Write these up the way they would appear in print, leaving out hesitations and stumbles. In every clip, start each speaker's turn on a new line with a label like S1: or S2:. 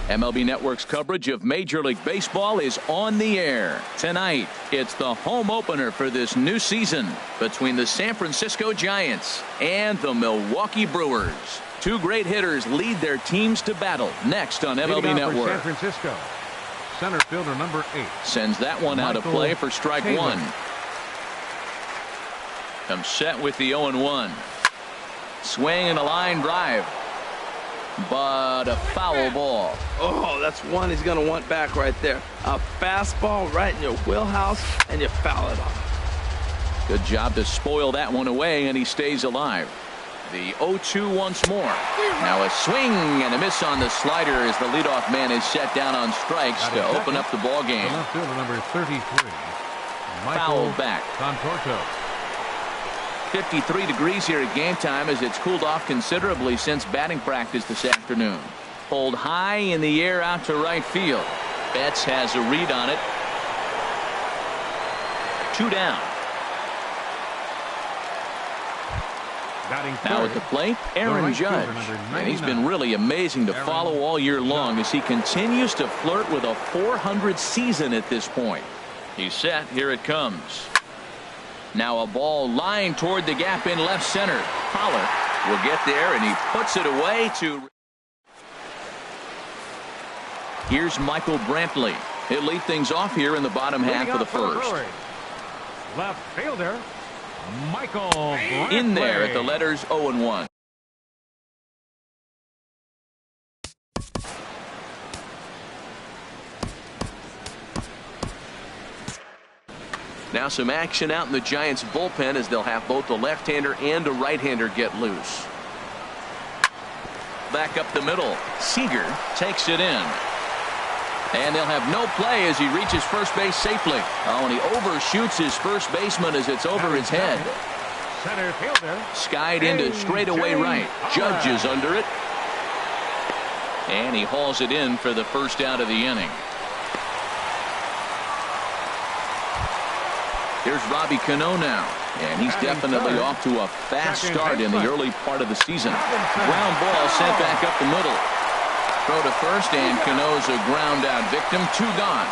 S1: MLB Network's coverage of Major League Baseball is on the air. Tonight, it's the home opener for this new season between the San Francisco Giants and the Milwaukee Brewers. Two great hitters lead their teams to battle next on MLB Network.
S2: San Francisco, center fielder number 8.
S1: Sends that one out of play for strike one. Comes set with the 0-1. Swing and a line drive. But a foul ball.
S3: Oh, that's one he's going to want back right there. A fastball right in your wheelhouse, and you foul it off.
S1: Good job to spoil that one away, and he stays alive. The 0-2 once more. Now a swing and a miss on the slider as the leadoff man is set down on strikes to open up the ball game.
S2: Left fielder number 33.
S1: Foul back.
S2: Contorto.
S1: 53 degrees here at game time as it's cooled off considerably since batting practice this afternoon. Pulled high in the air out to right field. Betts has a read on it. 2 down. Now at the plate, Aaron Judge. And he's been really amazing to follow all year long as he continues to flirt with a .400 season at this point. He's set. Here it comes. Now a ball lined toward the gap in left center. Pollard will get there, and he puts it away to. Here's Michael Brantley. He'll lead things off here in the bottom half of the first.
S2: Left fielder Michael Brantley.
S1: In there at the letters 0-1. Now some action out in the Giants bullpen as they'll have both the left-hander and a right-hander get loose. Back up the middle. Seager takes it in. And they'll have no play as he reaches first base safely. Oh, and he overshoots his first baseman as it's over his head.
S2: Center fielder.
S1: Skied into straightaway right. Judge is under it. And he hauls it in for the first out of the inning. Here's Robbie Cano now, and he's definitely off to a fast start in the early part of the season. Ground ball sent back up the middle. Throw to first, and Cano's a ground out victim. 2 gone.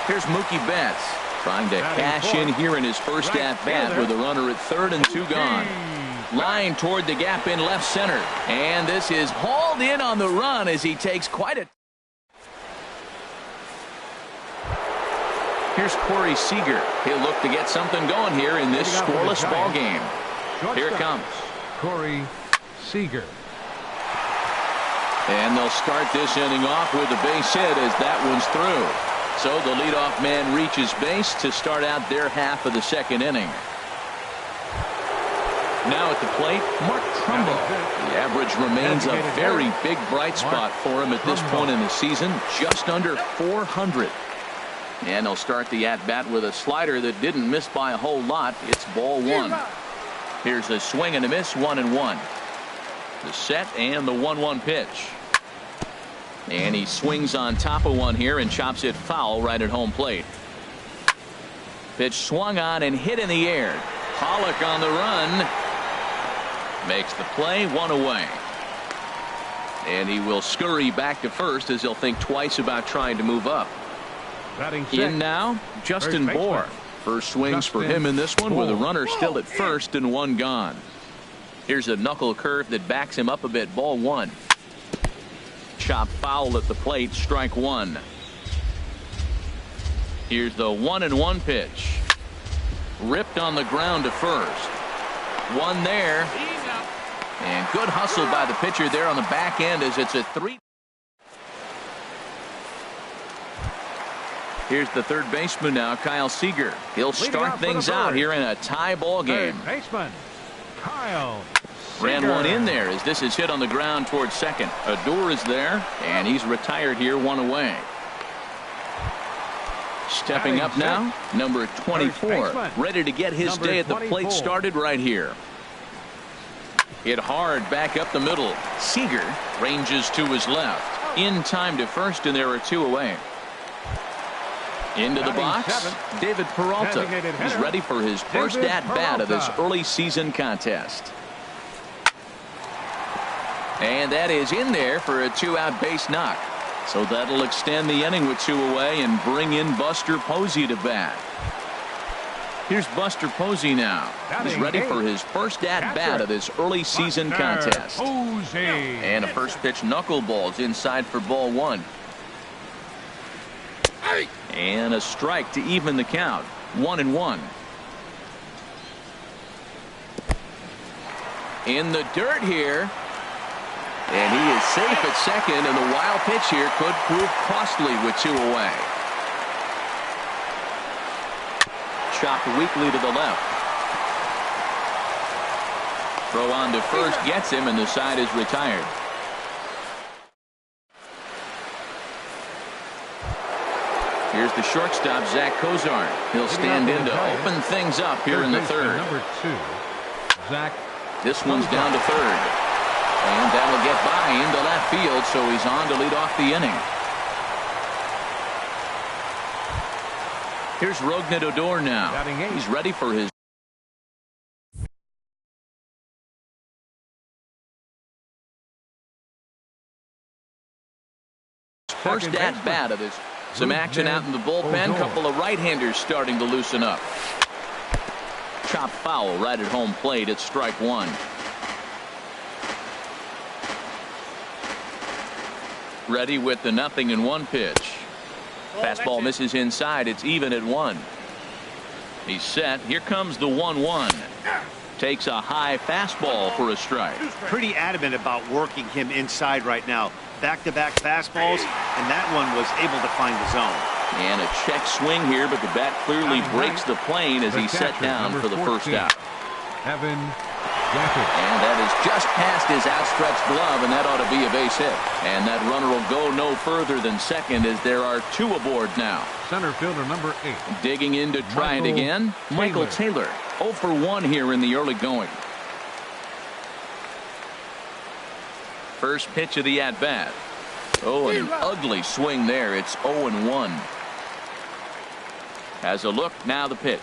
S1: Here's Mookie Betts trying to cash in here in his first at bat with a runner at third and 2 gone. Line toward the gap in left center, and this is hauled in on the run as he takes quite a. Here's Corey Seager. He'll look to get something going here in this scoreless ball game. Here it comes.
S2: Corey Seager.
S1: And they'll start this inning off with a base hit as that one's through. So the leadoff man reaches base to start out their half of the second inning. Now at the plate, Mark Trumbo. The average remains a very big bright spot for him at this point in the season, just under .400. And they'll start the at-bat with a slider that didn't miss by a whole lot. It's ball 1. Here's a swing and a miss, 1-1. The set and the 1-1 pitch. And he swings on top of one here and chops it foul right at home plate. Pitch swung on and hit in the air. Pollock on the run. Makes the play, 1 away. And he will scurry back to first as he'll think twice about trying to move up. In now, Justin Bour. First swings for him in this one with a runner still at first and 1 gone. Here's a knuckle curve that backs him up a bit. Ball 1. Chop foul at the plate. Strike 1. Here's the 1-1 pitch. Ripped on the ground to first. 1 there. And good hustle by the pitcher there on the back end as it's a 3. Here's the third baseman now, Kyle Seager. He'll start things out here in a tie ball game.
S2: Third baseman Kyle Seager.
S1: Ran one in there as this is hit on the ground towards second. Odor is there, and he's retired here, 1 away. Stepping up now, number 24, ready to get his day at the plate started right here. Hit hard back up the middle. Seager ranges to his left. In time to first, and there are 2 away. Into the box, David Peralta. He's ready for his first at-bat of this early season contest. And that is in there for a 2-out base knock. So that'll extend the inning with 2 away and bring in Buster Posey to bat. Here's Buster Posey now. He's ready for his first at-bat of this early season contest. And a first pitch knuckleballs inside for ball 1. And a strike to even the count. 1-1. In the dirt here. And he is safe at second, and the wild pitch here could prove costly with 2 away. Chopped weakly to the left. Throw on to first gets him, and the side is retired. Here's the shortstop, Zach Kozar. He'll stand in to open things up here in the third.
S2: Number 2, Zach.
S1: This one's down to third. And that'll get by into left field, so he's on to lead off the inning. Here's Rougned Odor now. He's ready for his first at-bat of this. Some action out in the bullpen. Couple of right-handers starting to loosen up. Chop foul right at home plate. It's strike 1. Ready with the 0-1 pitch. Fastball misses inside. It's even at 1. He's set. Here comes the 1-1. Takes a high fastball for a strike.
S4: Pretty adamant about working him inside right now. Back-to-back fastballs, and that one was able to find the zone.
S1: And a check swing here, but the bat clearly breaks the plane as he's set down for the first out. And that is just past his outstretched glove, and that ought to be a base hit. And that runner will go no further than second as there are 2 aboard now.
S2: Center fielder number 8.
S1: Digging in to try it again. Michael Taylor. 0 for 1 here in the early going. First pitch of the at-bat. Oh, an ugly swing there. It's 0-1. Has a look. Now the pitch.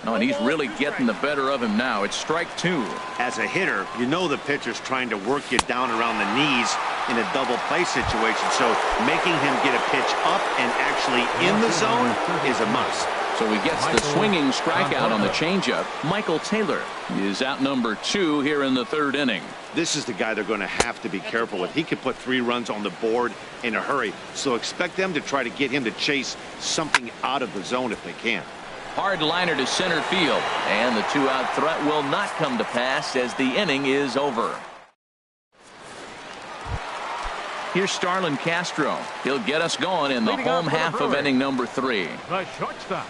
S1: Oh, and he's really getting the better of him now. It's strike 2.
S4: As a hitter, you know the pitcher's trying to work you down around the knees in a double play situation. So making him get a pitch up and actually in the zone is a must.
S1: So he gets the swinging strikeout on the changeup. Michael Taylor is out number 2 here in the 3rd inning.
S4: This is the guy they're going to have to be careful with. He could put 3 runs on the board in a hurry. So expect them to try to get him to chase something out of the zone if they can.
S1: Hard liner to center field, and the 2-out threat will not come to pass as the inning is over. Here's Starlin Castro. He'll get us going in the home half of inning number 3.
S2: The shortstop,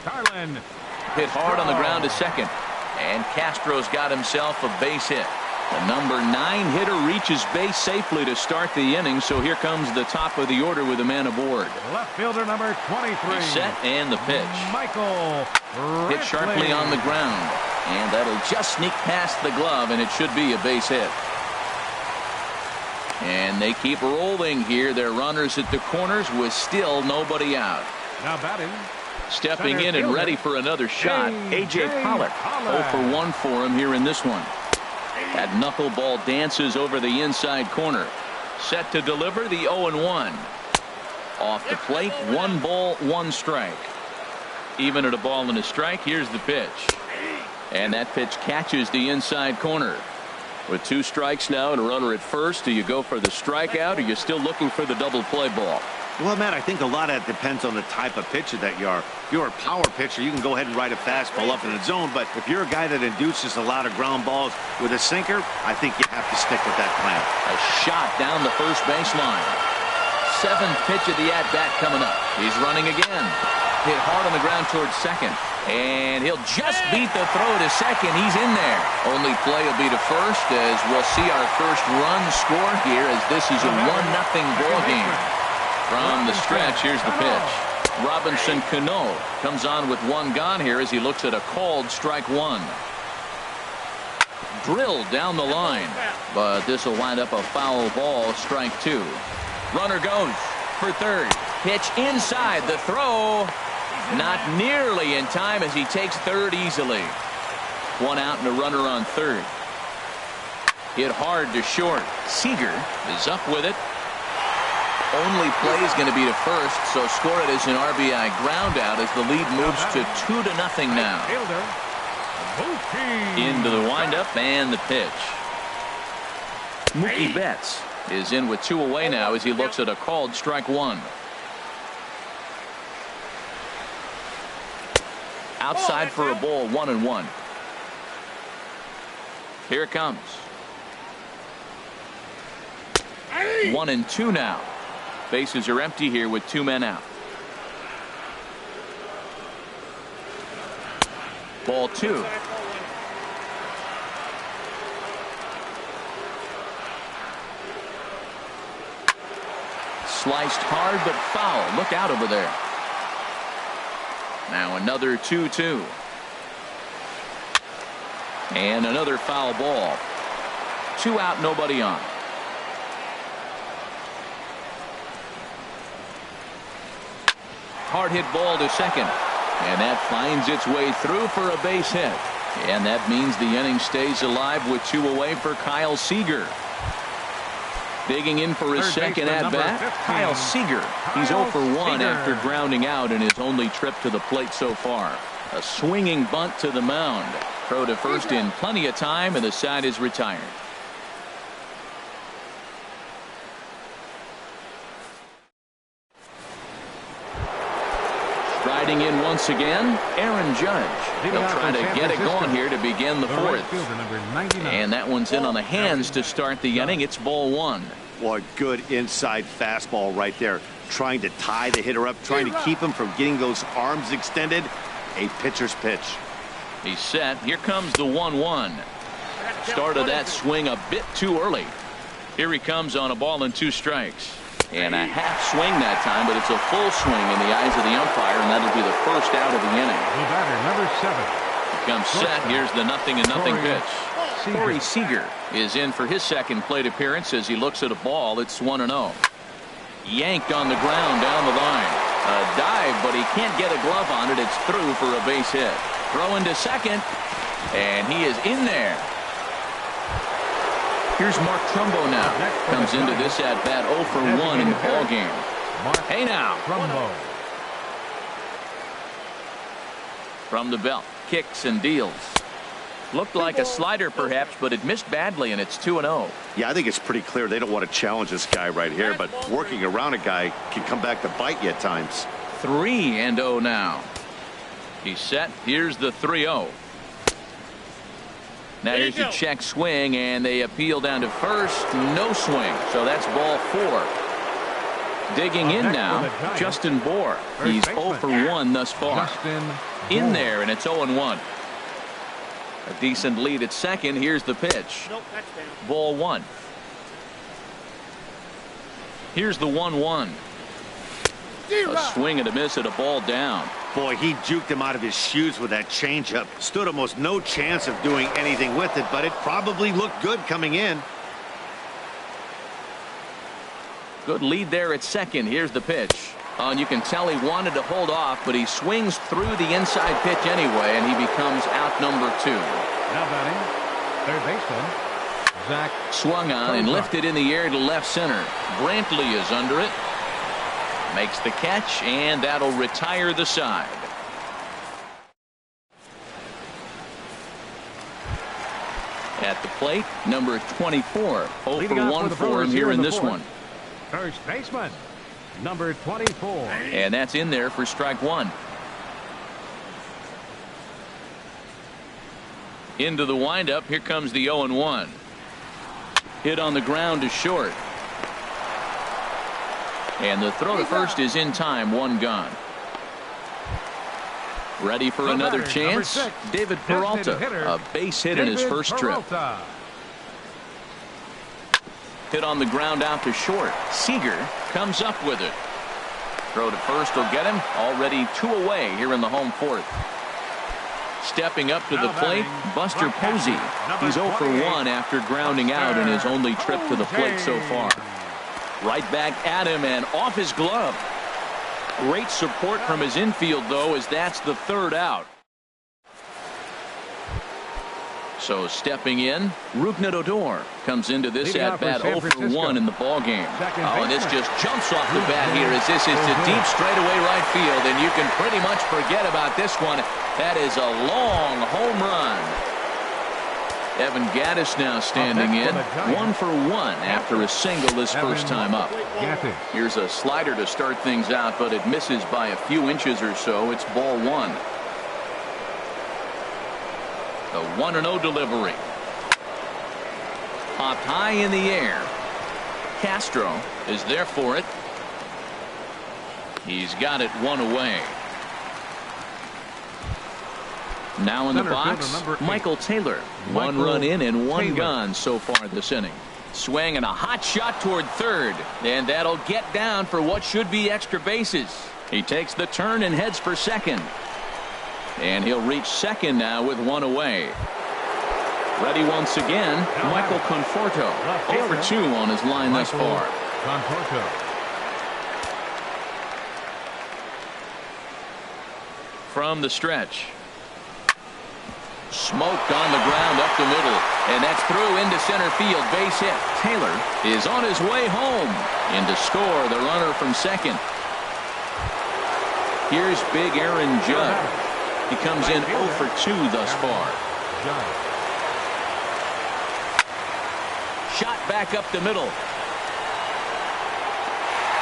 S2: Starlin.
S1: Hit hard on the ground to second, and Castro's got himself a base hit. The number 9 hitter reaches base safely to start the inning, so here comes the top of the order with a man aboard.
S2: Left fielder number 23.
S1: He's set, and the pitch.
S2: Michael
S1: Hit sharply on the ground, and that'll just sneak past the glove, and it should be a base hit. And they keep rolling here. Their runners at the corners with still nobody out.
S2: Now batting.
S1: Stepping in and ready for another shot, A.J. Pollock. 0 for 1 for him here in this one. That knuckleball dances over the inside corner. Set to deliver the 0-1. Off the plate, 1 ball, 1 strike. Even at a ball and a strike, here's the pitch. And that pitch catches the inside corner. With 2 strikes now and a runner at first, do you go for the strikeout or are you still looking for the double play ball?
S4: Well, Matt, I think a lot of that depends on the type of pitcher that you are. If you're a power pitcher, you can go ahead and ride a fastball up in the zone. But if you're a guy that induces a lot of ground balls with a sinker, I think you have to stick with that plan.
S1: A shot down the first baseline. 7th pitch of the at-bat coming up. He's running again. Hit hard on the ground towards second. And he'll just beat the throw to second. He's in there. Only play will be to first as we'll see our first run score here as this is a 1-0 ball game. From the stretch, here's the pitch. Robinson Cano comes on with 1 gone here as he looks at a called strike 1. Drilled down the line, but this will wind up a foul ball, strike 2. Runner goes for third. Pitch inside. The throw not nearly in time as he takes third easily. 1 out and a runner on third. Hit hard to short. Seager is up with it. Only play is going to be to first, so score it as an RBI ground out as the lead moves to 2-0 now. Into the windup and the pitch. Mookie Betts is in with 2 away now as he looks at a called strike 1. Outside for a ball, 1-1. Here it comes. 1-2 now. Bases are empty here with 2 men out. Ball 2. Sliced hard but foul. Look out over there. Now another 2-2. And another foul ball. 2 out, nobody on. Hard hit ball to second. And that finds its way through for a base hit. And that means the inning stays alive with 2 away for Kyle Seager. Digging in for his second at bat, Kyle Seager. He's 0 for 1 after grounding out in his only trip to the plate so far. A swinging bunt to the mound. Throw to first in plenty of time, and the side is retired. Striding in once again, Aaron Judge. He'll try to get it going here to begin the 4th. And that one's in on the hands to start the inning. It's ball 1.
S4: Boy, good inside fastball right there. Trying to tie the hitter up, trying to keep him from getting those arms extended. A pitcher's pitch.
S1: He's set. Here comes the 1-1. Started that swing a bit too early. Here he comes on a ball and 2 strikes. And a half swing that time, but it's a full swing in the eyes of the umpire, and that'll be the first out of the inning.
S2: The batter, number 7.
S1: Becomes set. Here's the 0-0 pitch. Corey Seager is in for his second plate appearance as he looks at a ball. It's 1-0. Yanked on the ground down the line. A dive, but he can't get a glove on it. It's through for a base hit. Throwing to second, and he is in there. Here's Mark Trumbo now. Comes into this at bat 0 for 1 in the ball game. Hey now.
S2: Trumbo.
S1: From the belt, kicks and deals. Looked like a slider perhaps, but it missed badly, and it's 2-0.
S4: Yeah, I think it's pretty clear they don't want to challenge this guy right here, but working around a guy can come back to bite you at times.
S1: 3-0 now. He's set. Here's the 3-0. Now here's a check swing, and they appeal down to first. No swing, so that's ball 4. Digging in now, Justin Bohr. He's 0 for 1 thus far. In there, and it's 0-1. A decent lead at second. Here's the pitch. Ball 1. Here's the 1-1. A swing and a miss at a ball down.
S4: Boy, he juked him out of his shoes with that changeup. Stood almost no chance of doing anything with it, but it probably looked good coming in.
S1: Good lead there at second. Here's the pitch. And you can tell he wanted to hold off, but he swings through the inside pitch anyway, and he becomes out number 2.
S2: Now batting, third baseman, Zach.
S1: Swung on and lifted in the air to left center. Brantley is under it. Makes the catch, and that'll retire the side. At the plate, number 24. 0 for 1 for him here in this one.
S2: First baseman, number 24.
S1: And that's in there for strike 1. Into the windup. Here comes the 0-1. Hit on the ground to short. And the throw to first is in time. 1 gone. Ready for another chance. David Peralta, a base hit in his first trip. Hit on the ground out to short. Seager comes up with it. Throw to first will get him. Already 2 away here in the home 4th. Stepping up to the plate, Buster Posey. He's 0 for 1 after grounding out in his only trip to the plate so far. Right back at him and off his glove. Great support from his infield, though, as that's the 3rd out. So stepping in, Odor comes into this
S2: Leading off for
S1: at-bat
S2: San
S1: 0 for
S2: Francisco.
S1: 1 in the ball game.
S2: Second
S1: Oh, and this
S2: baseman.
S1: just jumps off the bat here as this is to deep straightaway right field, and you can pretty much forget about this one. That is a long home run. Evan Gattis now standing in, 1 for 1 after a single his first time up.
S2: Gattis.
S1: Here's a slider to start things out, but it misses by a few inches or so. It's ball 1. The 1-0 delivery. Popped high in the air. Castro is there for it. He's got it 1 away. Now in the
S2: Center
S1: box,
S2: fielder number 8.
S1: Michael Taylor. 1
S2: Michael
S1: run in and 1
S2: Taylor.
S1: gone so far this inning. Swing and a hot shot toward third. And that'll get down for what should be extra bases. He takes the turn and heads for second. And he'll reach second now with 1 away. Ready once again, Michael Conforto. 0 for 2 on his line thus far.
S2: Conforto.
S1: From the stretch. Smoked on the ground up the middle. And that's through into center field. Base hit. Taylor is on his way home. And to score the runner from second. Here's big Aaron Judd. He comes in 0 for 2 thus far. Shot back up the middle.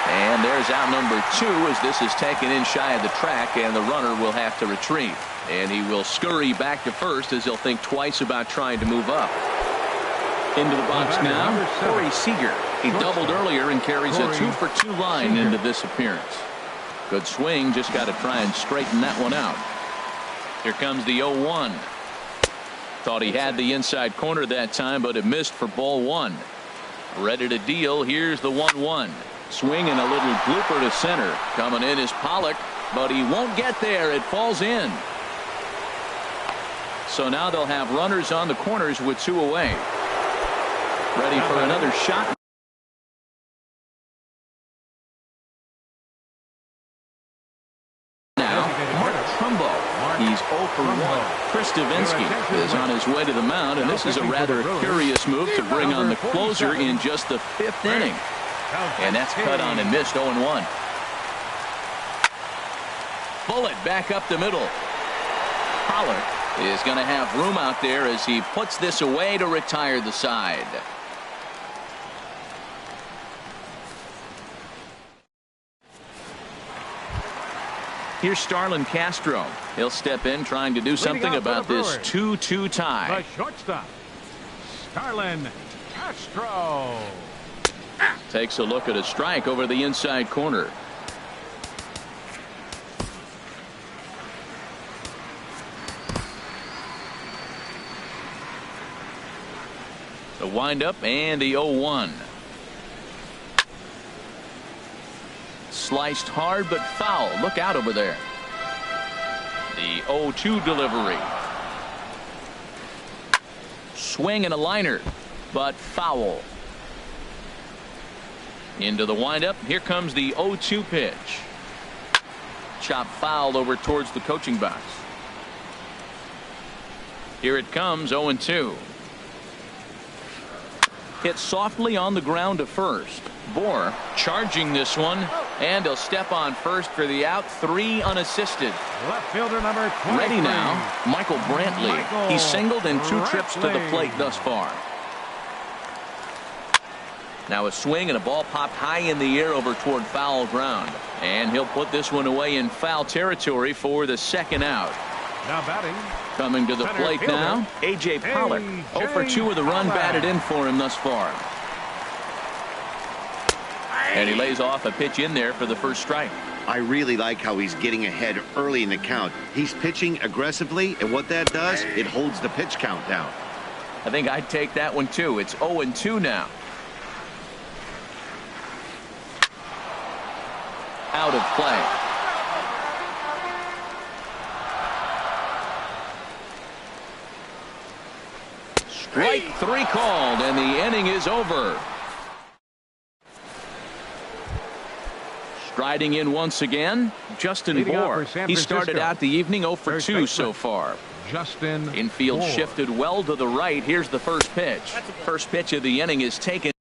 S1: And there's out number 2 as this is taken in shy of the track, and the runner will have to retrieve. And he will scurry back to first as he'll think twice about trying to move up. Into the box now, Corey Seager. He doubled earlier and carries a 2 for 2 line into this appearance. Good swing, just got to try and straighten that one out. Here comes the 0-1. Thought he had the inside corner that time, but it missed for ball 1. Ready to deal. Here's the 1-1. Swing and a little blooper to center. Coming in is Pollock, but he won't get there. It falls in. So now they'll have runners on the corners with 2 away. Ready for another shot. He's 0 for 1. Chris Davinsky is on his way to the mound, and this is a rather curious move to bring on the closer in just the 5th inning. And that's cut on and missed. 0-1. Bullet back up the middle. Pollard is going to have room out there as he puts this away to retire the side. Here's Starlin Castro. He'll step in trying to do something about this 2-2 tie.
S2: The shortstop, Starlin Castro.
S1: Takes a look at a strike over the inside corner. The windup and the 0-1. Sliced hard but foul. Look out over there. The 0-2 delivery. Swing and a liner, but foul. Into the windup. Here comes the 0-2 pitch. Chop foul over towards the coaching box. Here it comes. 0-2. Hit softly on the ground to first. Bohr charging this one, and he'll step on first for the out. 3 unassisted.
S2: Left fielder number 23.
S1: Ready now, Michael Brantley. He's singled in 2 trips to the plate thus far. Now a swing and a ball popped high in the air over toward foul ground, and he'll put this one away in foul territory for the 2nd out.
S2: Now batting.
S1: Coming to the
S2: Center
S1: plate
S2: fielder,
S1: now, A.J. Pollock. 0 for 2 with the run batted in for him thus far. And he lays off a pitch in there for the first strike.
S4: I really like how he's getting ahead early in the count. He's pitching aggressively, and what that does, it holds the pitch count down.
S1: I think I'd take that one too. It's 0-2 now. Out of play. Strike 3 called, and the inning is over. Striding in once again, Justin Bohr. He started out the evening 0 for 2 so far.
S2: Justin
S1: Infield
S2: Ford.
S1: shifted well to the right. Here's the first pitch. First pitch of the inning is taken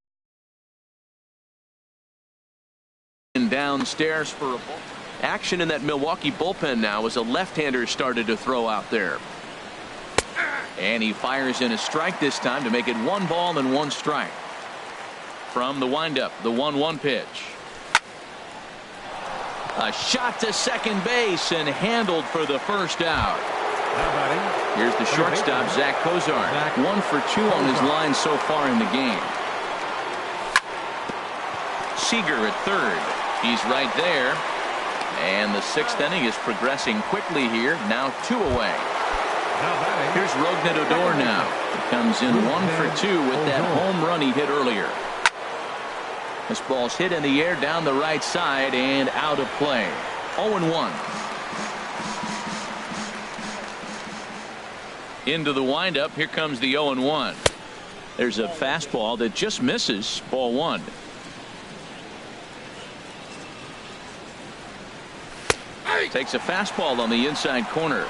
S1: downstairs for a ball. Action in that Milwaukee bullpen now as a left-hander started to throw out there. And he fires in a strike this time to make it 1 ball and 1 strike. From the windup, the 1-1 pitch. A shot to second base and handled for the first out.
S2: Now batting.
S1: Here's the shortstop, Zach Kozar. 1 for 2 on his line so far in the game. Seager at third. He's right there. And the 6th inning is progressing quickly here. Now 2 away.
S2: Now batting.
S1: Here's Rougned Odor now. He comes in 1 for 2 with that home run he hit earlier. This ball's hit in the air down the right side and out of play. 0-1. Into the windup. Here comes the 0-1. There's a fastball that just misses. Ball 1. Takes a fastball on the inside corner.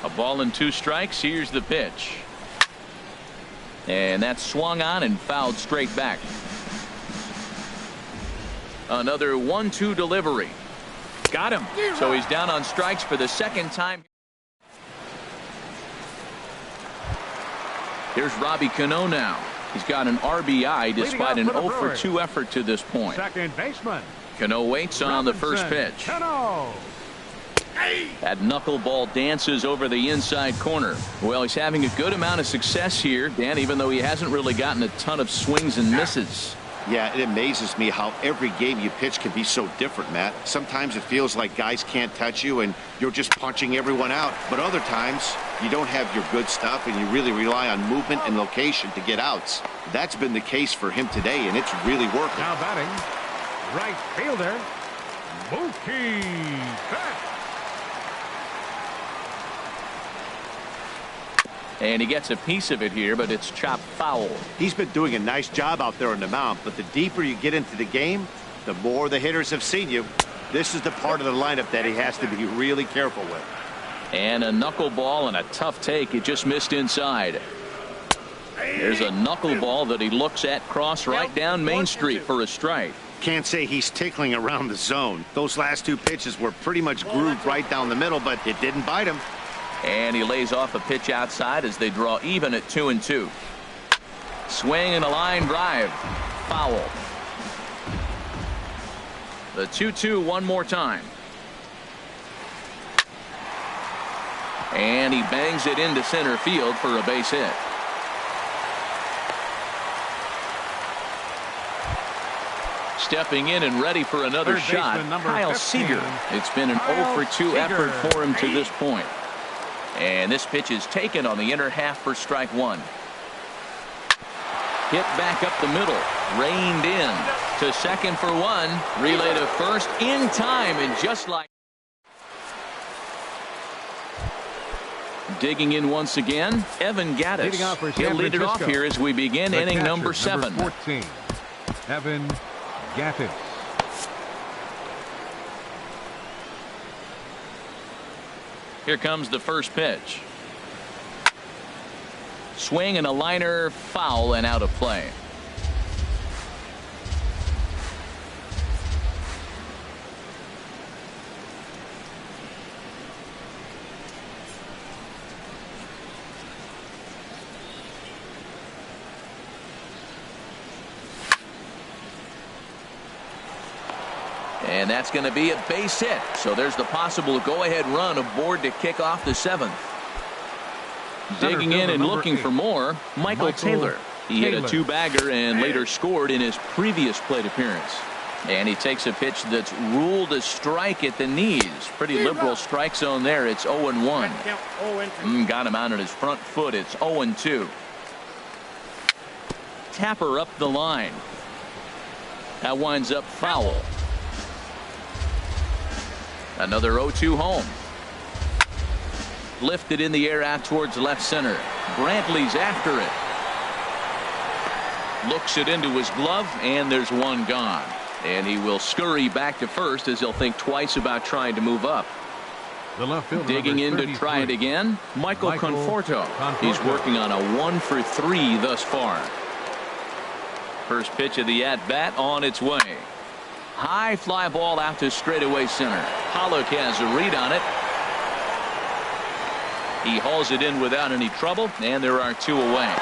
S1: A ball and 2 strikes. Here's the pitch. And that's swung on and fouled straight back. Another 1-2 delivery. Got him. So he's down on strikes for the second time. Here's Robbie Cano now. He's got an RBI despite an 0 for 2 effort to this point.
S2: Second baseman.
S1: Cano waits on the first pitch.
S2: Cano.
S1: That knuckleball dances over the inside corner. Well, he's having a good amount of success here, Dan, even though he hasn't really gotten a ton of swings and misses.
S4: Yeah, it amazes me how every game you pitch can be so different, Matt. Sometimes it feels like guys can't touch you and you're just punching everyone out. But other times you don't have your good stuff and you really rely on movement and location to get outs. That's been the case for him today, and it's really working.
S2: Now batting. Right fielder. Mookie Betts.
S1: And he gets a piece of it here, but it's chopped foul.
S4: He's been doing a nice job out there on the mound, but the deeper you get into the game, the more the hitters have seen you. This is the part of the lineup that he has to be really careful with.
S1: And a knuckleball and a tough take. It just missed inside. There's a knuckleball that he looks at cross right down Main Street for a strike.
S4: Can't say he's tickling around the zone. Those last 2 pitches were pretty much grooved right down the middle, but it didn't bite him.
S1: And he lays off a pitch outside as they draw even at 2-2. Swing and a line drive. Foul. The 2-2 one more time. And he bangs it into center field for a base hit. Stepping in and ready for another
S2: Third
S1: shot,
S2: baseman,
S1: Kyle
S2: 15.
S1: Seager. It's been an 0 for 2 effort for him to this point. And this pitch is taken on the inner half for strike 1. Hit back up the middle. Reined in to second for 1. Relay to first in time, and just like digging in once again, Evan
S2: Leading off for
S1: Gattis.
S2: San
S1: He'll lead it off
S2: Francisco.
S1: here as we begin
S2: The
S1: inning
S2: catcher,
S1: number 7.
S2: 14. Evan Gattis.
S1: Here comes the first pitch. Swing and a liner, foul and out of play. And that's going to be a base hit. So there's the possible go-ahead run aboard to kick off the 7th. Digging in and looking for more, Michael Taylor. He hit a 2-bagger and later scored in his previous plate appearance. And he takes a pitch that's ruled a strike at the knees. Pretty liberal strike zone there. It's 0-1. Got him out on his front foot. It's 0-2. Tapper up the line. That winds up foul. Another 0-2 home. Lifted in the air out towards left center. Brantley's after it. Looks it into his glove, and there's one gone. And he will scurry back to first as he'll think twice about trying to move up.
S2: The left fielder,
S1: Digging in
S2: number
S1: to try it
S2: 33.
S1: again, Michael Conforto. He's working on a 1 for 3 thus far. First pitch of the at-bat on its way. High fly ball out to straightaway center. Pollock has a read on it. He hauls it in without any trouble, and there are 2 away.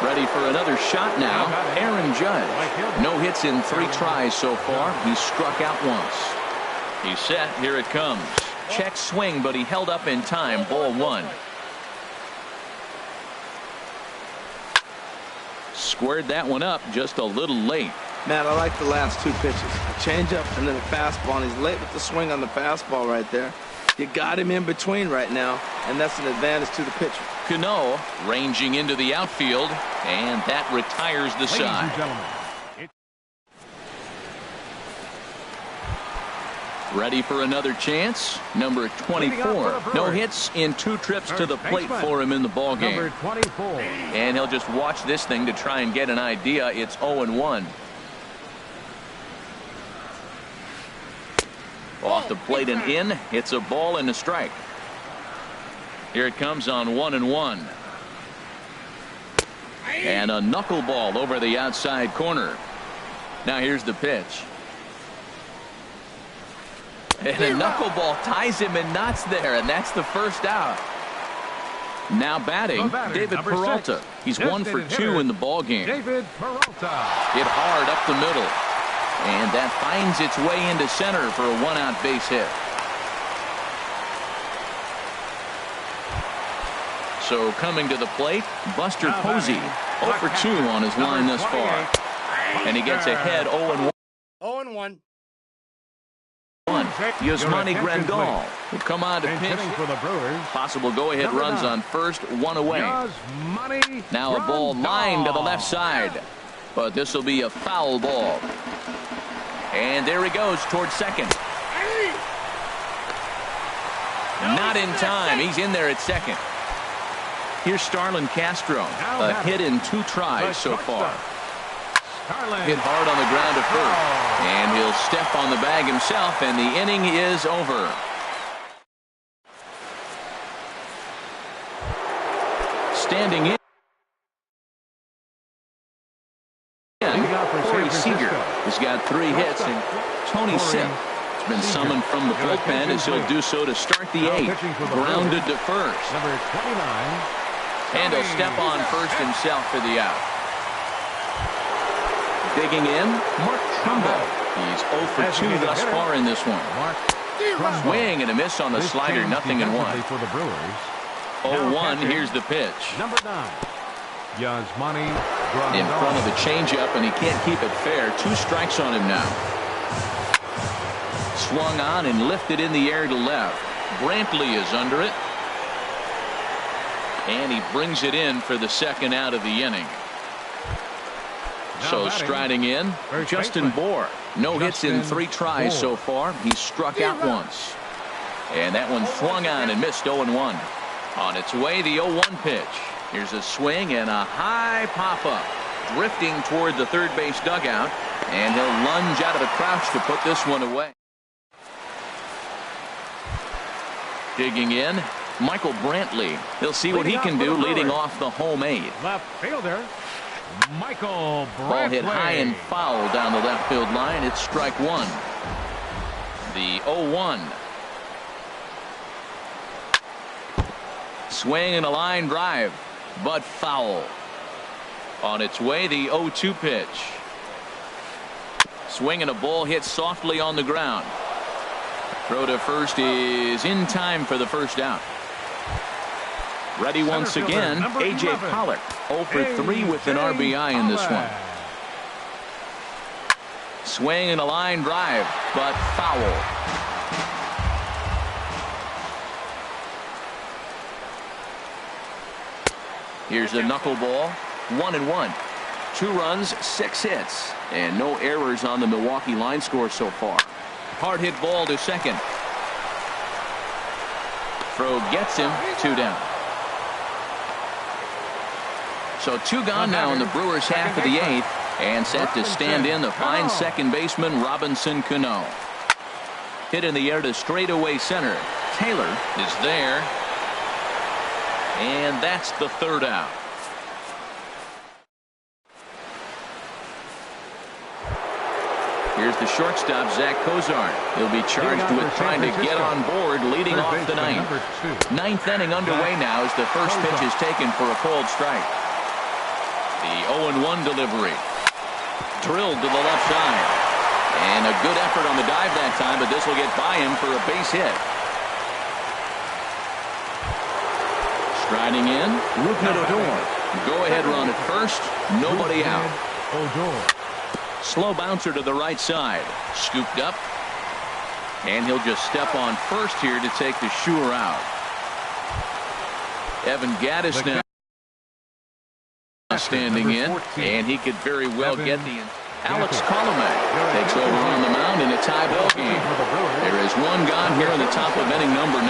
S1: Ready for another shot now, Aaron Judge. No hits in 3 tries so far. He's struck out once. He's set. Here it comes. Check swing, but he held up in time. Ball 1. Squared that one up just a little late.
S3: Matt, I like the last 2 pitches. A changeup and then a fastball. And he's late with the swing on the fastball right there. You got him in between right now, and that's an advantage to the pitcher.
S1: Cano ranging into the outfield, and that retires the
S2: Ladies
S1: side.
S2: and gentlemen,
S1: Ready for another chance. Number 24. No hits in 2 trips to the plate for him in the ball game.
S2: number 24.
S1: And he'll just watch this thing to try and get an idea. It's 0-1. Off the plate and in. It's a ball and a strike. Here it comes on 1-1. And a knuckleball over the outside corner. Now here's the pitch. And a knuckleball ties him in knots there, and that's the first out. Now batting, David Peralta. He's 1 for 2 in the ball game.
S2: David Peralta.
S1: Hit hard up the middle. And that finds its way into center for a 1-out base hit. So coming to the plate, Buster Posey. 0 for 2 on his line thus far. And he gets ahead 0-1.
S5: 0-1.
S1: Yasmani Grandal will come on to
S2: And
S1: pitch.
S2: hitting for the Brewers.
S1: Possible go-ahead
S2: Number
S1: runs
S2: 9.
S1: on first, 1 away.
S2: Yasmani
S1: Now a ball
S2: Grandal.
S1: lined to the left side. But this will be a foul ball. And there he goes towards second. Not in time. He's in there at second. Here's Starlin Castro. A hit in 2 tries so far.
S2: Starlin.
S1: Hit hard on the ground to first. And he'll step on the bag himself, and the inning is over. Standing in. Corey Seager has got 3 hits, and Tony Sipp has been summoned from the bullpen as he'll do so to start the 8th. Grounded to first.
S2: Number 29.
S1: And he'll step on first himself for the out. Digging in, Mark Trumbo. He's 0 for 2 thus far in this one.
S2: Mark Trumbo.
S1: Swing and a miss on the
S2: This
S1: slider,
S2: change
S1: nothing in 1.
S2: defensively for the Brewers.
S1: 0-1, here's the pitch.
S2: Number 9. Yasmani Grandal.
S1: In front of the changeup, and he can't keep it fair. 2 strikes on him now. Swung on and lifted in the air to left. Brantley is under it. And he brings it in for the 2nd out of the inning. So striding in, Justin Bohr. No hits in 3 tries so far. He's struck out once. And that one swung on and missed 0-1. On its way, the 0-1 pitch. Here's a swing and a high pop-up. Drifting toward the third base dugout. And he'll lunge out of the crouch to put this one away. Digging in, Michael Brantley. He'll see what he can do leading off the home 8.
S2: Left fielder, Michael Brantley.
S1: Ball hit high and foul down the left field line. It's strike 1. The 0-1. Swing and a line drive, but foul. On its way, the 0-2 pitch. Swing and a ball hit softly on the ground. Throw to first is in time for the first out. Ready once again, A.J. Pollock. 0 for 3 with an RBI in this one. Swing and a line drive, but foul. Here's the knuckleball. 1-1. 2 runs, 6 hits, and no errors on the Milwaukee line score so far. Hard hit ball to second. Throw gets him. 2 down. So 2 gone now in the Brewers half of the 8th, and set to stand in the fine second baseman Robinson Cano. Hit in the air to straightaway center. Taylor is there. And that's the third out. Here's the shortstop, Zach Cozart. He'll be charged with trying to get on board leading off the ninth. Ninth inning underway now as the first pitch is taken for a cold strike. The 0-1 delivery. Drilled to the left side. And a good effort on the dive that time, but this will get by him for a base hit. Striding in, Rupert Odor. Go-ahead run at first, nobody out. Slow bouncer to the right side. Scooped up. And he'll just step on first here to take the sure out. Evan Gaddis now standing in. And he could very well get the... Alex Colomé takes over on the mound in a tie ball game. There is one gone here in the top of inning number 9.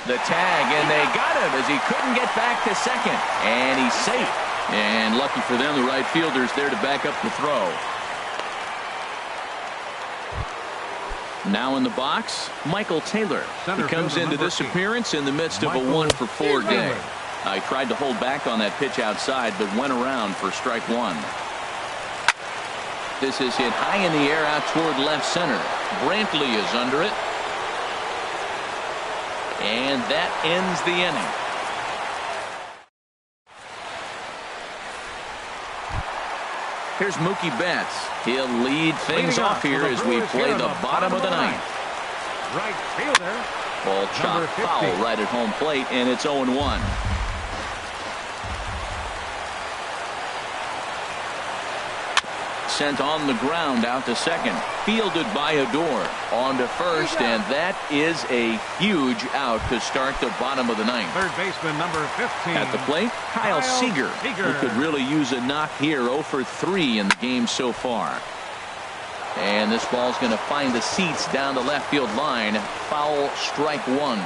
S1: The tag, and they got him as he couldn't get back to second. And he's safe. And lucky for them, the right fielder's there to back up the throw. Now in the box, Michael Taylor. He comes into this appearance in the midst of a 1-for-4 day. I tried to hold back on that pitch outside, but went around for strike one. This is hit high in the air out toward left center. Brantley is under it. And that ends the inning. Here's Mookie Betts. He'll lead things off here as we play the bottom of the ninth.
S2: Right fielder.
S1: Ball chopped foul right at home plate, and it's 0-1. Sent on the ground out to second. Fielded by Odor. On to first, and that is a huge out to start the bottom of the ninth.
S2: Third baseman number 15.
S1: At the plate, Kyle Seager, who could really use a knock here. 0 for 3 in the game so far. And this ball's going to find the seats down the left field line. Foul, strike one.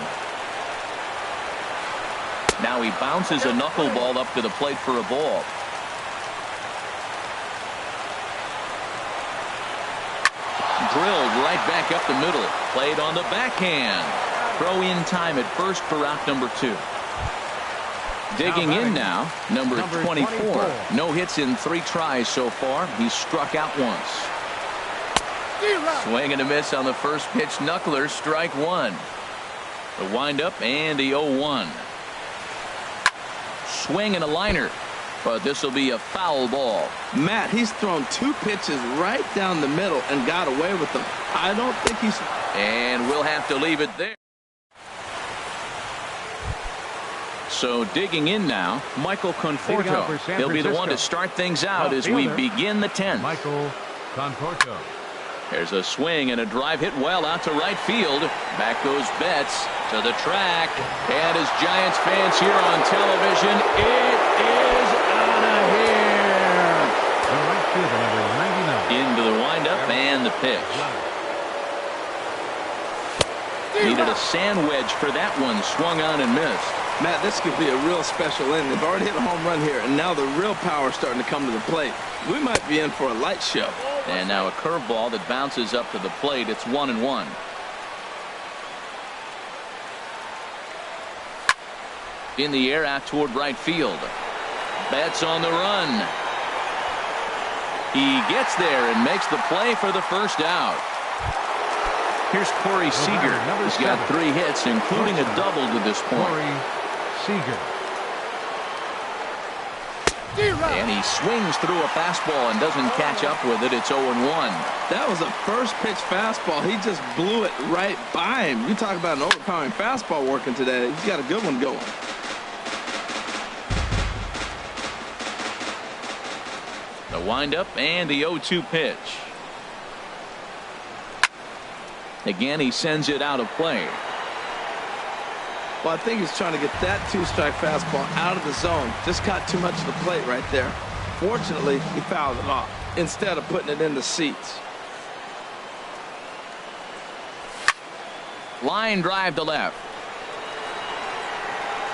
S1: Now he bounces a knuckleball up to the plate for a ball. Drilled right back up the middle. Played on the backhand. Throw in time at first for out number 2. Digging in now, number 24. No hits in 3 tries so far. He's struck out once. Swing and a miss on the first pitch. Knuckler, strike one. The windup and the 0-1. Swing and a liner. But this will be a foul ball.
S3: Matt, he's thrown 2 pitches right down the middle and got away with them. I don't think he's...
S1: And we'll have to leave it there. So digging in now, Michael Conforto. He'll be the one to start things out as we begin the 10th.
S2: Michael Conforto.
S1: There's a swing and a drive hit well out to right field. Back goes Betts to the track. And as Giants fans here on television, it is out of here.
S2: The right fielder, number 99.
S1: Into the windup and the pitch. Needed a sand wedge for that one. Swung on and missed.
S3: Matt, this could be a real special inning. They've already hit a home run here, and now the real power is starting to come to the plate. We might be in for a light show.
S1: And now a curveball that bounces up to the plate. It's 1-1. In the air out toward right field. Betts on the run. He gets there and makes the play for the first out. Here's Corey Seager. He's got 3 hits, including a double to this point.
S2: Corey Seager.
S1: And he swings through a fastball and doesn't catch up with it. It's 0-1.
S3: That was a first pitch fastball. He just blew it right by him. You talk about an overpowering fastball working today. He's got a good one going.
S1: The windup and the 0-2 pitch. Again, he sends it out of play.
S3: Well, I think he's trying to get that 2-strike fastball out of the zone. Just caught too much of the plate right there. Fortunately, he fouled it off instead of putting it in the seats.
S1: Line drive to left.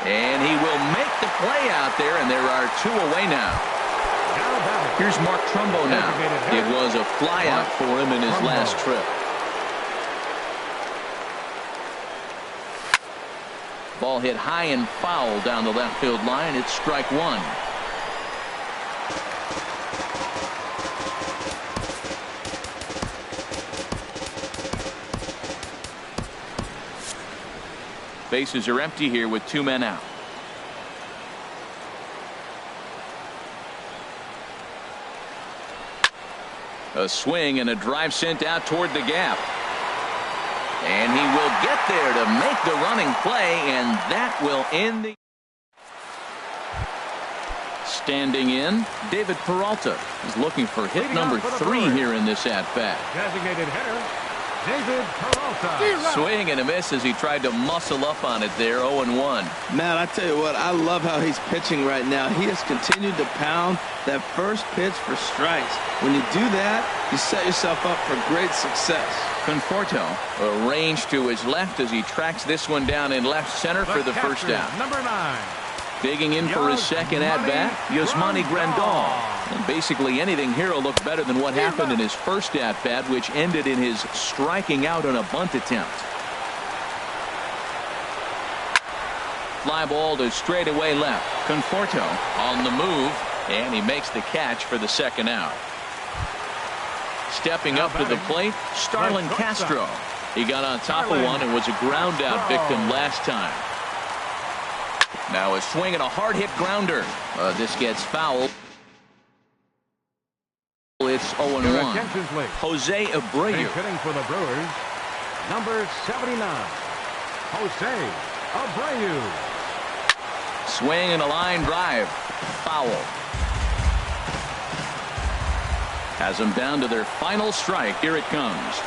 S1: And he will make the play out there, and there are 2 away now. Here's Mark Trumbo now. It was a flyout for him in his last trip. Ball hit high and foul down the left field line. It's strike 1. Bases are empty here with 2 men out. A swing and a drive sent out toward the gap. And he will get there to make the running play, and that will end the... Standing in, David Peralta is looking for hit number 3 here in this at-bat.
S2: Designated hitter, David Peralta.
S1: Swing and a miss as he tried to muscle up on it there, 0-1.
S3: Man, I tell you what, I love how he's pitching right now. He has continued to pound that first pitch for strikes. When you do that, you set yourself up for great success.
S1: Conforto arranged to his left as he tracks this one down in left center for the first out.
S2: Number 9.
S1: Digging in for his second at-bat, Yasmani Grandal. And basically anything here will look better than what happened in his first at-bat, which ended in his striking out on a bunt attempt. Fly ball to straightaway left. Conforto on the move, and he makes the catch for the second out. Stepping up to the plate, Starlin Castro. He got on top of one and was a ground out victim last time. Now a swing and a hard hit grounder. This gets fouled. It's 0-1. Jose Abreu.
S2: Hitting for the Brewers, number 79, Jose Abreu.
S1: Swing and a line drive. Foul. Has them down to their final strike. Here it comes.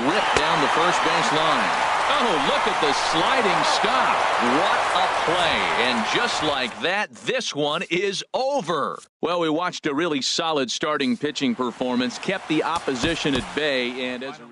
S1: Ripped down the first base line. Oh, look at the sliding stop. What a play. And just like that, this one is over. Well, we watched a really solid starting pitching performance, kept the opposition at bay, and as a